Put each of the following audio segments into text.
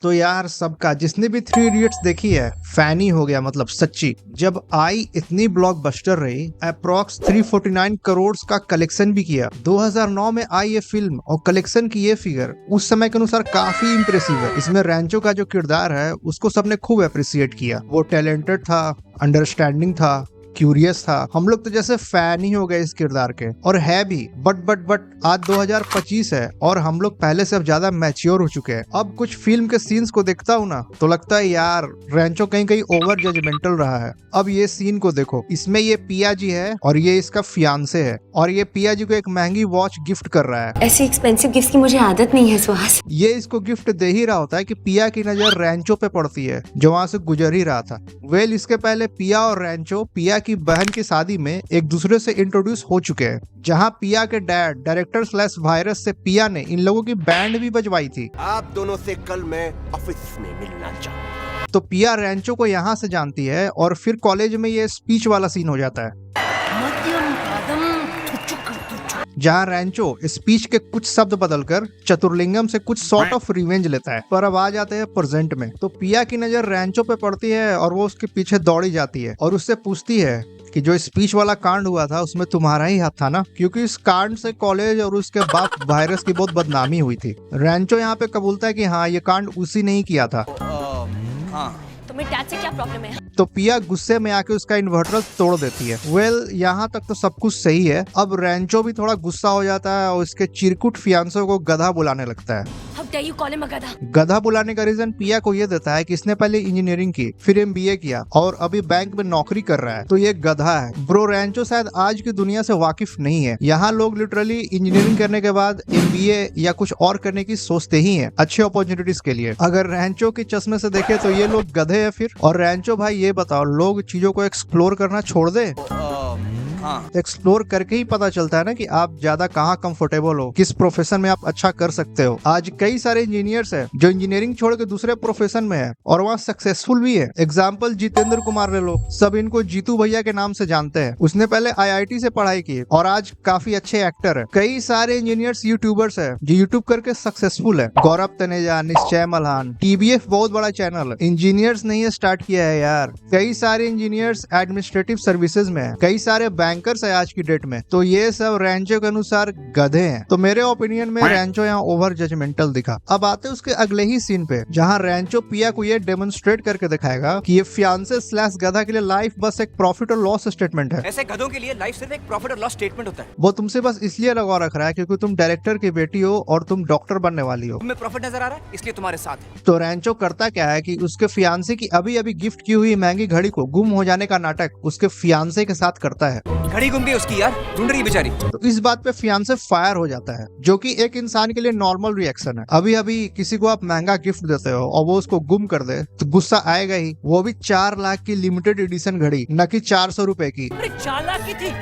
तो यार सबका जिसने भी थ्री इडियट्स देखी है फैन ही हो गया, मतलब सच्ची। जब आई इतनी ब्लॉकबस्टर रही, अप्रॉक्स 349 करोड़ का कलेक्शन भी किया। 2009 में आई ये फिल्म और कलेक्शन की ये फिगर उस समय के अनुसार काफी इंप्रेसिव है। इसमें रैंचो का जो किरदार है उसको सबने खूब अप्रिसिएट किया। वो टैलेंटेड था, अंडरस्टैंडिंग था, क्यूरियस था। हम लोग तो जैसे फैन ही हो गए इस किरदार के, और है भी। बट आज 2025 है और हम लोग पहले से अब ज्यादा मैच्योर हो चुके हैं। अब कुछ फिल्म के सीन्स को देखता हूँ ना तो लगता है यार रैंचो कहीं कहीं ओवर जजमेंटल रहा है। अब ये सीन को देखो, इसमें ये पिया जी है और ये इसका फियांसे है, और ये पिया जी को एक महंगी वॉच गिफ्ट कर रहा है। ऐसी एक्सपेंसिव गिफ्ट की मुझे आदत नहीं है सुहास। ये इसको गिफ्ट दे ही रहा होता है कि पिया की नजर रैंचो पे पड़ती है जो वहां से गुजर ही रहा था। वेल, इसके पहले पिया और रैंचो पिया की बहन की शादी में एक दूसरे से इंट्रोड्यूस हो चुके हैं, जहां पिया के डैड डायरेक्टर स्लैश वायरस से पिया ने इन लोगों की बैंड भी बजवाई थी। आप दोनों से कल मैं ऑफिस में मिलना चाहूंगा। तो पिया रैंचो को यहाँ से जानती है और फिर कॉलेज में ये स्पीच वाला सीन हो जाता है जहाँ रैंचो स्पीच के कुछ शब्द बदलकर चतुर्लिंगम से कुछ सॉर्ट ऑफ रिवेंज लेता है। पर अब आ जाते हैं प्रेजेंट में, तो पिया की नजर रैंचो पे पड़ती है और वो उसके पीछे दौड़ी जाती है और उससे पूछती है कि जो स्पीच वाला कांड हुआ था उसमें तुम्हारा ही हाथ था ना, क्योंकि इस कांड से कॉलेज और उसके बाप वायरस की बहुत बदनामी हुई थी। रैंचो यहाँ पे कबूलता है कि हाँ, ये कांड उसी ने ही किया था। तुम्हें डैड से क्या प्रॉब्लम है? तो पिया गुस्से में आके उसका इन्वर्टर तोड़ देती है। वेल, यहाँ तक तो सब कुछ सही है। अब रैंचो भी थोड़ा गुस्सा हो जाता है और उसके चिरकुट फियांसो को गधा बुलाने लगता है। How dare you call him a गधा? गधा बुलाने का रीजन पिया को ये देता है कि इसने पहले इंजीनियरिंग की, फिर एमबीए किया और अभी बैंक में नौकरी कर रहा है, तो ये गधा है। ब्रो, रैंचो शायद आज की दुनिया से वाकिफ नहीं है। यहाँ लोग लिटरली इंजीनियरिंग करने के बाद एमबीए या कुछ और करने की सोचते ही हैं अच्छे अपॉर्चुनिटीज के लिए। अगर रैंचो के चश्मे से देखे तो ये लोग गधे हैं फिर। और रैंचो भाई ये बताओ, लोग चीजों को एक्सप्लोर करना छोड़ दे? एक्सप्लोर करके ही पता चलता है ना कि आप ज्यादा कहाँ कंफर्टेबल हो, किस प्रोफेशन में आप अच्छा कर सकते हो। आज कई सारे इंजीनियर्स हैं जो इंजीनियरिंग छोड़ के दूसरे प्रोफेशन में है और वहाँ सक्सेसफुल भी है। एग्जाम्पल जितेंद्र कुमार ले लो, सब इनको जीतू भैया के नाम से जानते हैं। उसने पहले आईआईटी से पढ़ाई की और आज काफी अच्छे एक्टर है। कई सारे इंजीनियर्स यूट्यूबर्स है जो यूट्यूब करके सक्सेसफुल है। गौरव तनेजा, निश्चय मल्हान, टीबीएफ बहुत बड़ा चैनल है। इंजीनियर्स नहीं स्टार्ट किया है यार। कई सारे इंजीनियर्स एडमिनिस्ट्रेटिव सर्विसेज में है, कई सारे बैंकर्स है आज की डेट में। तो ये सब रैंचो के अनुसार गधे हैं। तो मेरे ओपिनियन में रैंचो यहाँ ओवर जजमेंटल दिखा। अब आते हैं उसके अगले ही सीन पे, जहाँ रैंचो पिया को ये डेमोन्स्ट्रेट करके दिखाएगा कि ये फियांसे स्लैश गधा के लिए लाइफ बस एक प्रॉफिट और लॉस स्टेटमेंट है। ऐसे गधों के लिए लाइफ सिर्फ एक प्रॉफिट और लॉस स्टेटमेंट होता है। वो तुमसे बस इसलिए लगा रख रहा है क्योंकि तुम डायरेक्टर की बेटी हो और तुम डॉक्टर बनने वाली हो। तुम्हें प्रॉफिट नजर आ रहा है इसलिए तुम्हारे साथ है। तो रैंचो करता क्या है कि उसके फियांसे की अभी अभी गिफ्ट की हुई महंगी घड़ी को गुम हो जाने का नाटक उसके फियांसे के साथ करता है। घड़ी गुम गई उसकी यार, ढूंढ रही बेचारी। तो इस बात पे फियांसे फायर हो जाता है, जो कि एक इंसान के लिए नॉर्मल रिएक्शन है। अभी अभी किसी को आप महंगा गिफ्ट देते हो और वो उसको गुम कर दे तो गुस्सा आएगा ही। वो भी 4 लाख की लिमिटेड एडिशन घड़ी, न कि 400 रुपए की। 4 लाख की थी।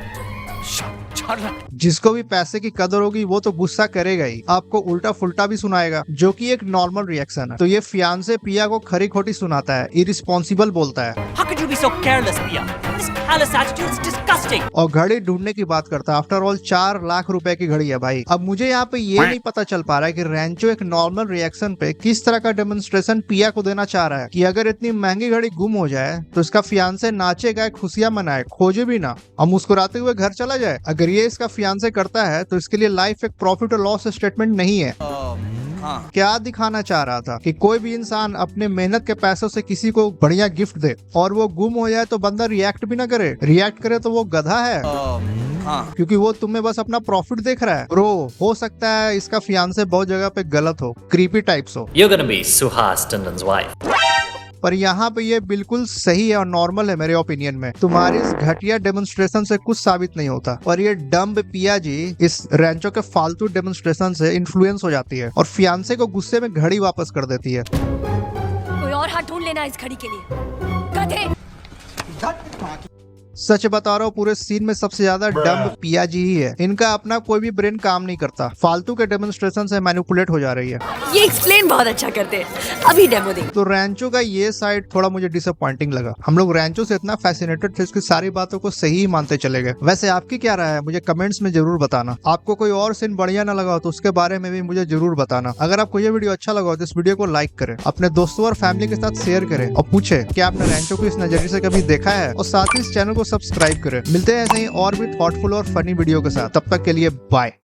4 लाख। जिसको भी पैसे की कदर होगी वो तो गुस्सा करेगा ही, आपको उल्टा फुल्टा भी सुनाएगा, जो कि एक नॉर्मल रिएक्शन है। तो ये फियांसे पिया को खरी खोटी सुनाता है, इरिस्पॉन्सिबल बोलता है। How could you be so careless, Pia? This callous attitude is disgusting. और घड़ी ढूंढने की बात करता है। आफ्टर ऑल 4 लाख रुपए की घड़ी है भाई। अब मुझे यहाँ पे ये नहीं पता चल पा रहा है कि रैंचो एक नॉर्मल रिएक्शन पे किस तरह का डेमोन्स्ट्रेशन पिया को देना चाह रहा है कि अगर इतनी महंगी घड़ी गुम हो जाए तो इसका फियांसे नाचे गाए, खुशियां मनाए, खोजे भी ना और मुस्कुराते हुए घर चला जाए। अगर ये इसका फियांसे करता है तो इसके लिए लाइफ एक प्रॉफिट और लॉस स्टेटमेंट नहीं है। क्या दिखाना चाह रहा था कि कोई भी इंसान अपने मेहनत के पैसों से किसी को बढ़िया गिफ्ट दे और वो गुम हो जाए तो बंदा रिएक्ट भी ना करे, रिएक्ट करे तो वो गधा है। क्योंकि वो तुम्हें बस अपना प्रॉफिट देख रहा है। ब्रो, हो सकता है इसका फियांसे बहुत जगह पे गलत हो, क्रीपी टाइप्स हो। You're gonna be Suhas Tandon's wife. पर यहाँ पे ये बिल्कुल सही है और नॉर्मल है मेरे ओपिनियन में। तुम्हारी इस घटिया डेमोन्स्ट्रेशन से कुछ साबित नहीं होता। और ये डम्ब पिया जी इस रैंचो के फालतू डेमोन्स्ट्रेशन से इन्फ्लुएंस हो जाती है और फियांसे को गुस्से में घड़ी वापस कर देती है। कोई और हाथ ढूंढ लेना इस घड़ी के लिए, गधे। सच बता रहा हूँ, पूरे सीन में सबसे ज्यादा डम्ब पिया जी ही है। इनका अपना कोई भी ब्रेन काम नहीं करता, फालतू के डेमोन्स्ट्रेशन से मैनिपुलेट हो जा रही है। ये एक्सप्लेन बहुत अच्छा करते हैं, अभी डेमो देंगे। तो रैंचो का ये साइड थोड़ा मुझे डिसअपॉइंटिंग लगा। हम लोग रैंचो से इतना फैसिनेटेड थे, इसकी सारी बातों को सही ही मानते चले गए। वैसे आपकी क्या राय है मुझे कमेंट्स में जरूर बताना। आपको कोई और सीन बढ़िया ना लगा हो तो उसके बारे में भी मुझे जरूर बताना। अगर आपको ये वीडियो अच्छा लगा हो तो इस वीडियो को लाइक करें, अपने दोस्तों और फैमिली के साथ शेयर करें और पूछे कि आपने रैंचो को इस नजरिए से कभी देखा है, और साथ ही इस चैनल को सब्सक्राइब करें। मिलते हैं ऐसे ही और भी थॉटफुल और फनी वीडियो के साथ। तब तक के लिए बाय।